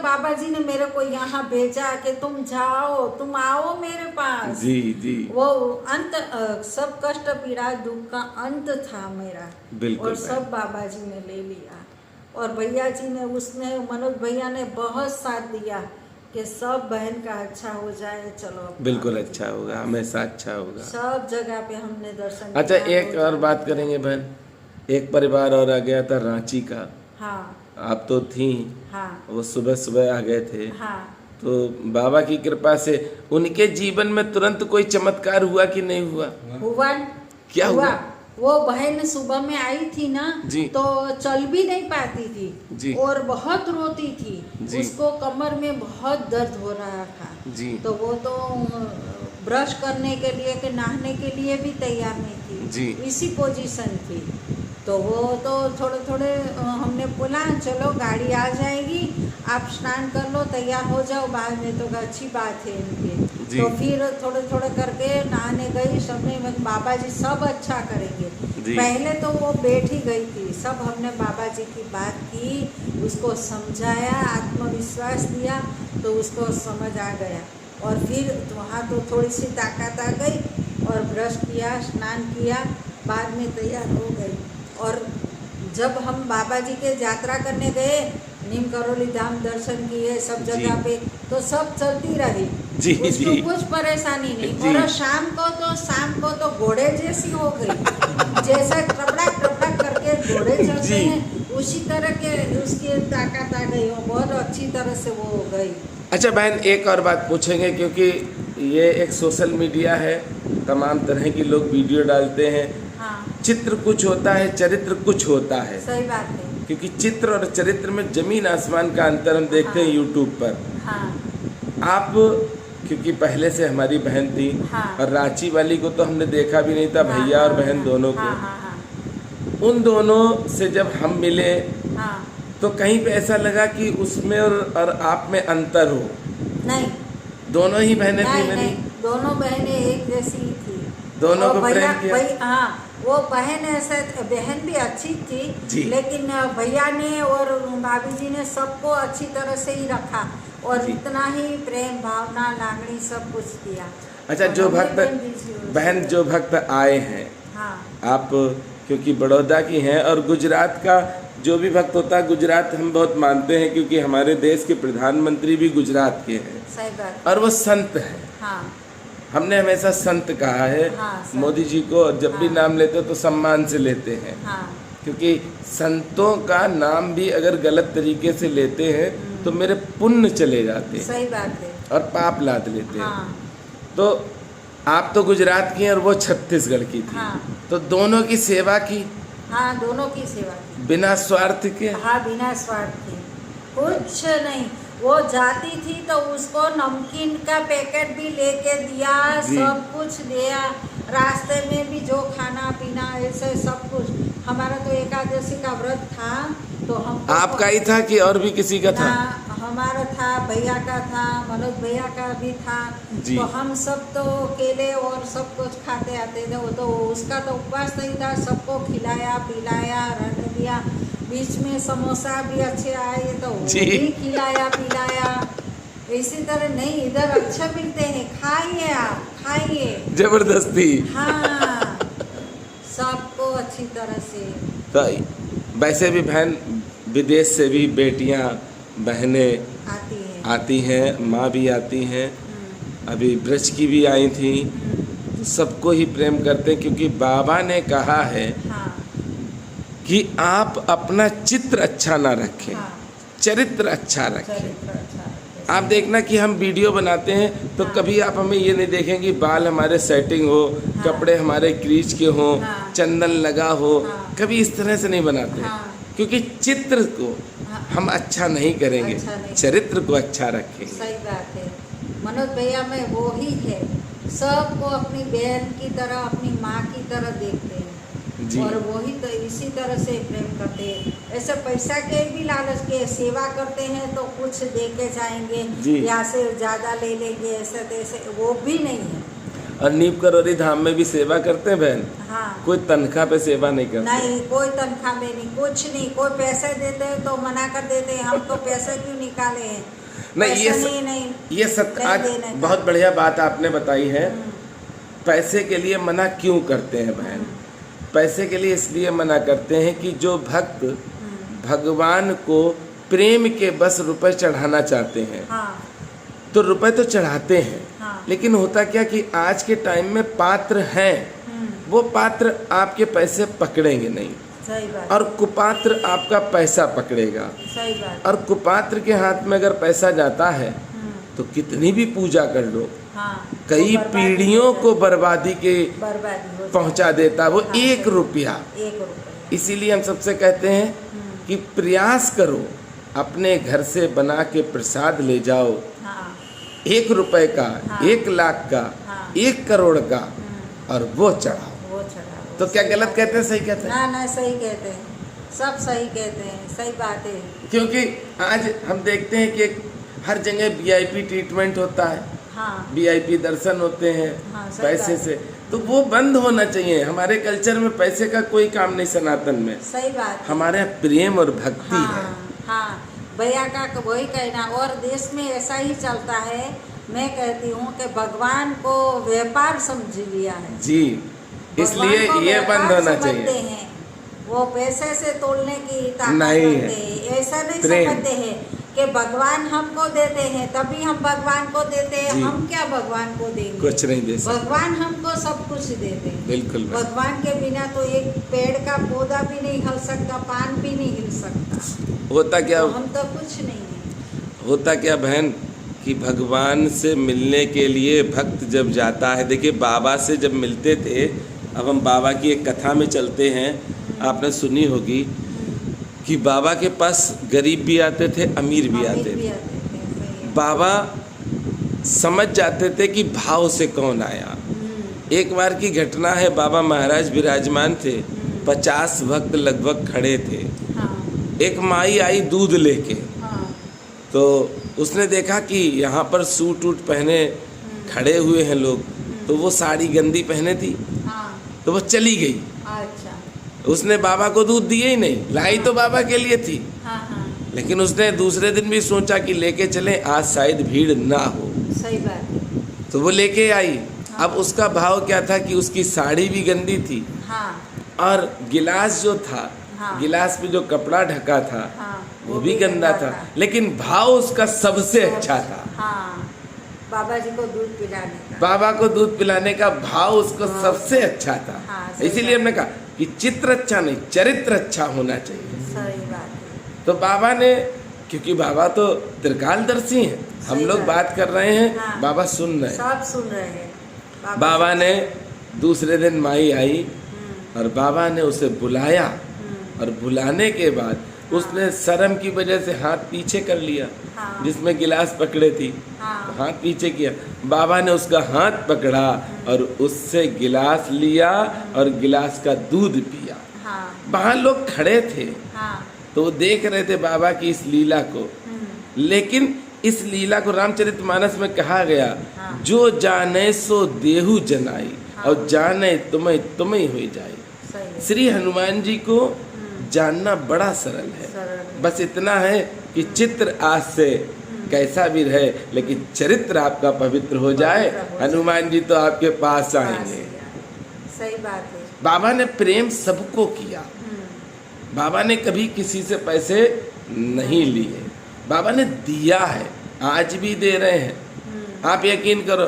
बाबा जी ने मेरे को यहाँ भेजा कि तुम जाओ, तुम आओ मेरे पास। जी जी। वो अंत सब कष्ट पीड़ा दुख का अंत था मेरा। बिल्कुल और सब बाबा जी ने ले लिया। और भैया जी ने, उसने मनोज भैया ने बहुत साथ दिया कि सब बहन का अच्छा हो जाए। चलो बिल्कुल अच्छा होगा, हमेशा अच्छा होगा। सब जगह पे हमने दर्शन अच्छा, किया, एक और बात करेंगे बहन। एक परिवार और आ गया था रांची का। हाँ आप तो थी। हाँ वो सुबह सुबह आ गए थे। हाँ। तो बाबा की कृपा से उनके जीवन में तुरंत कोई चमत्कार हुआ कि नहीं हुआ? हुआ। क्या हुआ? वो बहन सुबह में आई थी ना जी। तो चल भी नहीं पाती थी जी। और बहुत रोती थी जी। उसको कमर में बहुत दर्द हो रहा था जी। तो वो तो ब्रश करने के लिए कि नहाने के लिए भी तैयार नहीं थी जी। इसी पोजीशन थी। तो वो तो थोड़े थोड़े हमने बोला चलो गाड़ी आ जाएगी, आप स्नान कर लो, तैयार हो जाओ, बाद में तो अच्छी बात है इनके। तो फिर थोड़े थोड़े करके नहाने गई। सबने बाबा जी सब अच्छा करेंगे। पहले तो वो बैठ ही गई थी। सब हमने बाबा जी की बात की, उसको समझाया, आत्मविश्वास दिया तो उसको समझ आ गया। और फिर वहाँ तो थोड़ी सी ताकत आ गई और ब्रश किया, स्नान किया, बाद में तैयार हो गई। और जब हम बाबा जी के यात्रा करने गए, नीम करौली धाम दर्शन किए सब जगह पे, तो सब चलती रही। जी। उसको जी। कुछ परेशानी नहीं। जी। और शाम को तो घोड़े जैसी हो गई, जैसे टपड़क टपड़क करके घोड़े चलते हैं उसी तरह के उसकी ताकत आ गई। वो बहुत अच्छी तरह से वो हो गई। अच्छा बहन, एक और बात पूछेंगे क्योंकि ये एक सोशल मीडिया है, तमाम तरह की लोग वीडियो डालते हैं। हाँ। चित्र कुछ होता है, चरित्र कुछ होता है। सही बात है। क्योंकि चित्र और चरित्र में जमीन आसमान का अंतर हम देखते हैं यूट्यूब पर। हाँ। आप क्योंकि पहले से हमारी बहन थी। हाँ। और रांची वाली को तो हमने देखा भी नहीं था, भैया और बहन दोनों को। हाँ। उन दोनों से जब हम मिले हाँ। तो कहीं पे ऐसा लगा कि उसमें और आप में अंतर हो। नहीं, दोनों ही बहनें थी मेरी। नहीं, दोनों बहनें एक जैसी ही थी। दोनों को प्रेम किया। हाँ, वो बहन ऐसे, बहन भी अच्छी थी जी। लेकिन भैया ने और भाभी जी ने सबको अच्छी तरह से ही रखा और इतना ही प्रेम भावना लागणी सब कुछ दिया। अच्छा, जो भक्त बहन जो भक्त आए हैं, हाँ। आप क्योंकि बड़ौदा की हैं और गुजरात का जो भी भक्त होता है, गुजरात हम बहुत मानते हैं क्योंकि हमारे देश के प्रधानमंत्री भी गुजरात के हैं। सही बात। और वो संत हैं। हाँ। हमने हमेशा संत कहा है। हाँ, मोदी जी को जब भी नाम लेते तो सम्मान से लेते हैं। हाँ। क्योंकि संतों का नाम भी अगर गलत तरीके से लेते हैं तो मेरे पुण्य चले जाते हैं। सही बात है। और पाप लाद लेते हैं। हाँ। तो आप तो गुजरात की हैं और वो छत्तीसगढ़ की थी। हाँ। तो दोनों की सेवा की। हाँ, दोनों की सेवा की बिना स्वार्थ के। हाँ, बिना स्वार्थ के, कुछ नहीं। वो जाती थी तो उसको नमकीन का पैकेट भी लेके दिया, सब कुछ दिया, रास्ते में भी जो खाना पीना ऐसे सब कुछ। हमारा तो एकादशी का व्रत था तो हम आपका ही था कि और भी किसी का था? हमारा था, भैया का था, मनोज भैया का भी था। तो हम सब तो केले और सब कुछ खाते आते थे। वो तो उसका तो उपवास नहीं था, सबको खिलाया पिलाया रहने दिया। बीच में समोसा भी अच्छे आए तो भी खिलाया पिलाया। इसी तरह नहीं, इधर अच्छे मिलते हैं, खाइए आप, खाइए जबरदस्ती। हाँ, सबको अच्छी तरह से। तो वैसे भी बहन, विदेश से भी बेटियां बहनें आती हैं, माँ भी आती हैं। अभी ब्रज की भी आई थी। तो सबको ही प्रेम करते हैं क्योंकि बाबा ने कहा है कि आप अपना चित्र अच्छा ना रखें, चरित्र अच्छा रखें। आप देखना कि हम वीडियो बनाते हैं तो कभी आप हमें ये नहीं देखेंगे बाल हमारे सेटिंग हो, कपड़े हमारे क्रीच के हों, चंदन लगा हो, कभी इस तरह से नहीं बनाते। क्योंकि चित्र को हम अच्छा नहीं करेंगे, चरित्र को अच्छा रखेंगे। सही बात है। मनोज भैया में वो ही है, सबको अपनी बहन की तरह, अपनी माँ की तरह देखते हैं। जी। और वही तो इसी तरह से प्रेम करते हैं। ऐसे पैसा के भी लालच के सेवा करते हैं तो कुछ दे के जाएंगे या से ज़्यादा ले लेंगे, ऐसे तैसे, वो भी नहीं है। और नीम करौरी धाम में भी सेवा करते हैं बहन? हाँ। कोई तनख्वाह पे सेवा नहीं करते? नहीं, कोई तनख्वाह में नहीं, कुछ नहीं। कोई पैसे देते हैं तो मना कर देते हैं, हमको पैसे क्यों निकाले हैं? नहीं, ये सत्य आज बहुत बढ़िया बात आपने बताई है। पैसे के लिए मना क्यों करते हैं बहन? पैसे के लिए इसलिए मना करते हैं कि जो भक्त भगवान को प्रेम के बस रुपए चढ़ाना चाहते हैं, हाँ। तो रुपए तो चढ़ाते हैं, हाँ। लेकिन होता क्या कि आज के टाइम में पात्र हैं, वो पात्र आपके पैसे पकड़ेंगे नहीं। सही बात। और कुपात्र आपका पैसा पकड़ेगा। सही बात। और कुपात्र के हाथ में अगर पैसा जाता है तो कितनी भी पूजा कर लो, हाँ, कई पीढ़ियों को बर्बादी के बर्बादी पहुंचा देता वो। हाँ, 1 रुपया। इसीलिए हम सबसे कहते हैं कि प्रयास करो, अपने घर से बना के प्रसाद ले जाओ। हाँ। 1 रुपए का, हाँ। 1 लाख का, हाँ। 1 करोड़ का, और वो चढ़ाओ। तो क्या गलत कहते हैं, सही कहते हैं? ना, सही कहते हैं, सब सही कहते हैं, सही बात है। क्योंकि आज हम देखते हैं कि हर जगह VIP ट्रीटमेंट होता है, हाँ। VIP दर्शन होते हैं, हाँ, पैसे से, तो वो बंद होना चाहिए। हमारे कल्चर में पैसे का कोई काम नहीं, सनातन में। सही बात। हमारे प्रेम और भक्ति हाँ, है। हाँ, भैया का वही कहना। और देश में ऐसा ही चलता है। मैं कहती हूँ कि भगवान को व्यापार समझ लिया है जी, इसलिए ये बंद होना चाहिए। हैं। वो पैसे से तोड़ने की ताकत नहीं रखते हैं। ऐसा नहीं प्रेम। समझते हैं कि भगवान हमको देते हैं, तभी हम भगवान को देते हैं। जी। हम क्या भगवान को देंगे? कुछ नहीं दे सकते। भगवान हमको सब कुछ देते हैं। बिल्कुल। भगवान के बिना तो एक पेड़ का पौधा भी नहीं हिल सकता, पान भी नहीं हिल सकता। होता क्या, तो हम तो कुछ नहीं है। होता क्या बहन कि भगवान से मिलने के लिए भक्त जब जाता है, देखिए बाबा से जब मिलते थे, अब हम बाबा की एक कथा में चलते हैं, आपने सुनी होगी कि बाबा के पास गरीब भी आते थे, अमीर भी आते थे। बाबा समझ जाते थे कि भाव से कौन आया। एक बार की घटना है, बाबा महाराज विराजमान थे, 50 भक्त लगभग खड़े थे। एक माई आई दूध लेके, तो उसने देखा कि यहाँ पर सूट वूट पहने खड़े हुए हैं लोग, तो वो साड़ी गंदी पहने थी, तो वो चली गई। अच्छा। उसने बाबा को दूध दिए ही नहीं, लाई तो बाबा के लिए थी। लेकिन उसने दूसरे दिन भी सोचा कि लेके चले, आज शायद भीड़ ना हो। सही बात है। तो वो लेके आई। अब उसका भाव क्या था कि उसकी साड़ी भी गंदी थी, और गिलास जो था, गिलास पे जो कपड़ा ढका था, वो भी गंदा था, लेकिन भाव उसका सबसे अच्छा था। बाबा जी को दूध पिलाने का, बाबा को दूध पिलाने का भाव उसको सबसे अच्छा था। इसीलिए हमने कहा कि चित्र अच्छा नहीं, चरित्र अच्छा होना चाहिए। सही बात है। तो बाबा ने, क्योंकि बाबा तो त्रिकालदर्शी हैं, हम लोग बात कर रहे हैं, बाबा सुन रहे हैं, सब सुन रहे हैं। बाबा ने दूसरे दिन माई आई और बाबा ने उसे बुलाया, और बुलाने के बाद उसने शर्म की वजह से हाथ पीछे कर लिया, जिसमें गिलास पकड़े थी, हाथ पीछे किया। बाबा ने उसका हाथ पकड़ा और उससे गिलास लिया और गिलास का दूध पिया। वहाँ लोग खड़े थे, तो वो देख रहे थे बाबा की इस लीला को। लेकिन इस लीला को रामचरितमानस में कहा गया, जो जाने सो देहु जनाई, और जाने तुम्हें तुम्हें हो जाए। श्री हनुमान जी को जानना बड़ा सरल है। बस इतना है कि चित्र आज से कैसा भी रहे, लेकिन चरित्र आपका पवित्र हो जाए, हनुमान जी तो आपके पास आएंगे। सही बात है। बाबा ने प्रेम सबको किया। बाबा ने कभी किसी से पैसे नहीं लिए, बाबा ने दिया है, आज भी दे रहे हैं। आप यकीन करो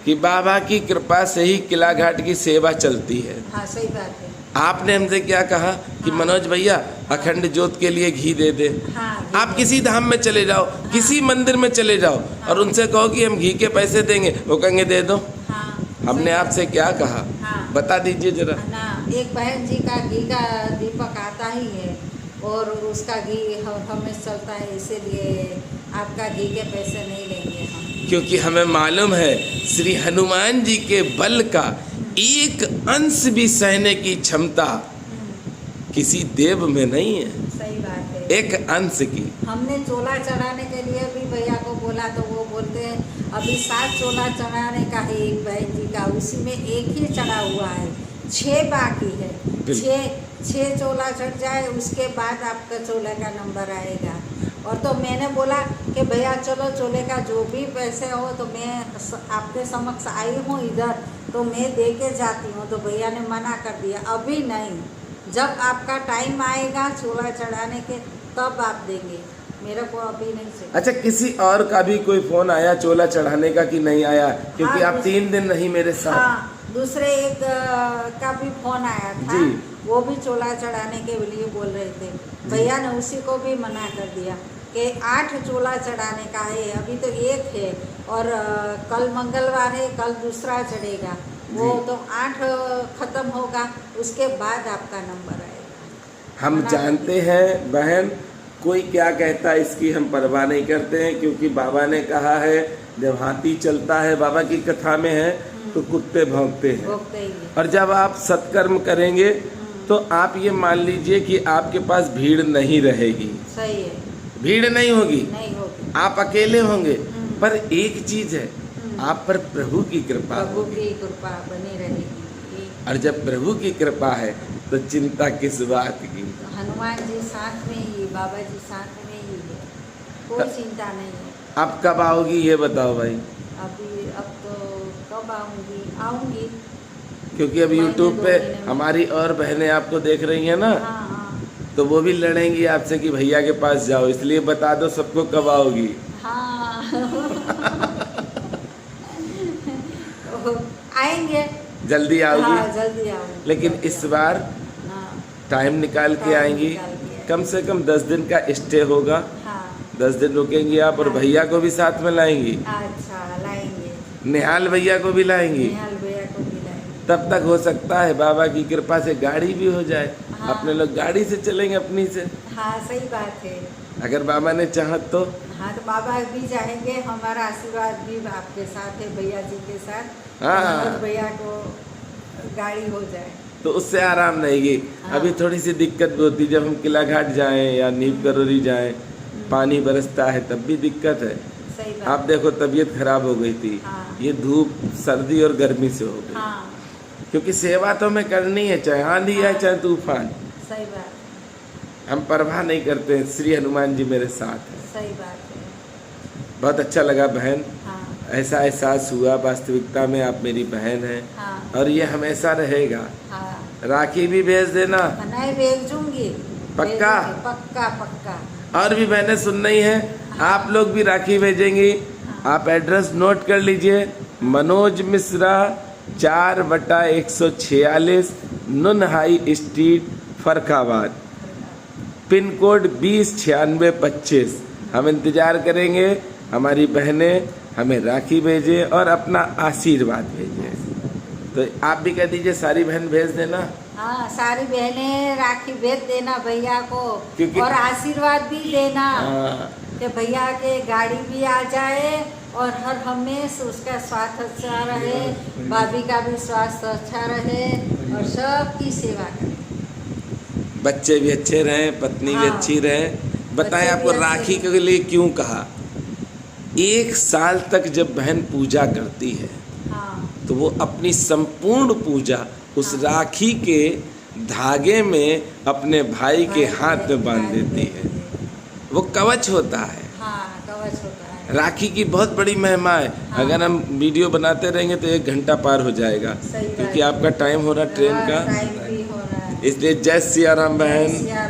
कि बाबा की कृपा से ही किला घाट की सेवा चलती है। हाँ, सही बात है। आपने हमसे क्या कहा कि मनोज भैया अखंड ज्योत के लिए घी दे दे। आप किसी धाम में चले जाओ, किसी मंदिर में चले जाओ, और उनसे कहो कि हम घी के पैसे देंगे, वो कहेंगे दे दो। हमने आपसे क्या कहा, बता दीजिए जरा। एक बहन जी का घी का दीपक आता ही है, और उसका घी हमें चलता है, इसीलिए आपका घी के पैसे नहीं लेंगे हम। क्योंकि हमें मालूम है श्री हनुमान जी के बल का एक अंश भी सहने की क्षमता किसी देव में नहीं है। सही बात है। एक अंश की। हमने चोला चढ़ाने के लिए भी भैया को बोला तो वो बोलते हैं अभी 7 चोला चढ़ाने का है एक बहन जी का, उसी में एक ही चढ़ा हुआ है, 6 बाकी है। 6 चोला चढ़ जाए उसके बाद आपका चोले का नंबर आएगा। और तो मैंने बोला कि भैया चलो चोले का जो भी पैसे हो तो मैं आपके समक्ष आई हूँ इधर, तो मैं दे के जाती हूँ। तो भैया ने मना कर दिया, अभी नहीं, जब आपका टाइम आएगा चोला चढ़ाने के तब आप देंगे, मेरे को अभी नहीं चाहिए। अच्छा, किसी और का भी कोई फोन आया चोला चढ़ाने का कि नहीं आया? क्योंकि हाँ, आप 3 दिन नहीं मेरे साथ। हाँ, दूसरे एक का भी फोन आया था जी। वो भी चोला चढ़ाने के लिए बोल रहे थे। भैया ने उसी को भी मना कर दिया कि 8 चोला चढ़ाने का है, अभी तो 1 है और कल मंगलवार है, कल दूसरा चढ़ेगा, वो तो 8 खत्म होगा, उसके बाद आपका नंबर आएगा। हम जानते हैं बहन, कोई क्या कहता है इसकी हम परवाह नहीं करते हैं, क्योंकि बाबा ने कहा है जब हाथी चलता है, बाबा की कथा में है, तो कुत्ते भौंकते हैं। और जब आप सत्कर्म करेंगे तो आप ये मान लीजिए कि आपके पास भीड़ नहीं रहेगी। सही है, भीड़ नहीं होगी, नहीं होगी, आप अकेले होंगे। पर एक चीज है, आप पर प्रभु की कृपा प्रभु होगी। की कृपा बनी रहेगी। और जब प्रभु की कृपा है तो चिंता किस बात की। हनुमान जी साथ में ही, बाबा जी साथ में ही है, कोई चिंता नहीं है। अब कब आओगी ये बताओ भाई? अब तो कब आऊंगी क्योंकि अब YouTube पे हमारी और बहनें आपको देख रही हैं ना, हाँ, तो वो भी लड़ेंगी आपसे कि भैया के पास जाओ, इसलिए बता दो सबको कब आओगी। हाँ। आएंगे, जल्दी आओगी? हाँ, जल्दी आऊंगी। लेकिन इस बार हाँ, टाइम निकाल के टाइम आएंगी, निकाल के कम से कम 10 दिन का स्टे होगा। हाँ, 10 दिन रुकेंगी आप, और हाँ। भैया को भी साथ में लाएंगी, अच्छा लाएंगे, निहाल भैया को भी लाएंगी। निहाल भैया को भी लाएंगे। तब तक हो सकता है बाबा की कृपा से गाड़ी भी हो जाए, हाँ। अपने लोग गाड़ी से चलेंगे अपनी से, हाँ, सही बात है। अगर बाबा ने चाहत तो। हाँ, तो बाबा भी चाहेंगे, हमारा आशीर्वाद भी आपके साथ है, भैया जी के साथ। हाँ। मनोज भैया को गाड़ी हो जाए तो उससे आराम रहेगी। हाँ। अभी थोड़ी सी दिक्कत भी होती, जब हम किला घाट जाएं या नीम करोली जाएं, पानी बरसता है तब भी दिक्कत है। सही बात। आप देखो तबीयत खराब हो गई थी, हाँ। ये धूप सर्दी और गर्मी से हो गई। हाँ, क्योंकि सेवा तो हमें करनी है, चाहे आंधी आए चाहे तूफान, सही बात, हम परवाह नहीं करते हैं। श्री हनुमान जी मेरे साथ हैं। सही बात है। बहुत अच्छा लगा बहन, हाँ, ऐसा एहसास हुआ वास्तविकता में आप मेरी बहन हैं, हाँ, और ये हमेशा रहेगा। हाँ, राखी भी भेज देना, नहीं भेजूंगी, पक्का? भेजूंगी, पक्का पक्का। और भी बहनें सुन रही हैं, आप लोग भी राखी भेजेंगी। आप एड्रेस नोट कर लीजिए, मनोज मिश्रा 4/146 नुन high street Farrukhabad, pin code 209625। हम इंतजार करेंगे, हमारी बहनें हमें राखी भेजें और अपना आशीर्वाद भेजें। तो आप भी कह दीजिए, सारी बहन भेज देना। हाँ, सारी बहनें राखी भेज देना भैया को, क्योंकि- और आशीर्वाद भी देना हाँ। कि भैया के गाड़ी भी आ जाए और हर हमेशा उसका स्वास्थ्य अच्छा रहे, भाभी का भी स्वास्थ्य अच्छा रहे और सबकी सेवा करे। बच्चे भी अच्छे रहें, पत्नी भी हाँ। अच्छी रहे। बताएं बच्चे आपको भी अच्छे राखी के लिए क्यों कहा? 1 साल तक जब बहन पूजा करती है हाँ, तो वो अपनी संपूर्ण पूजा उस राखी के धागे में अपने भाई के हाथ में बांध देती है। वो कवच होता है, हाँ, कवच होता है। राखी की बहुत बड़ी महिमा है। हाँ। अगर हम वीडियो बनाते रहेंगे तो 1 घंटा पार हो जाएगा, सही बात। क्योंकि आपका टाइम हो रहा ट्रेन का, टाइम भी हो रहा है। इसलिए जय सिया राम बहन। जय सिया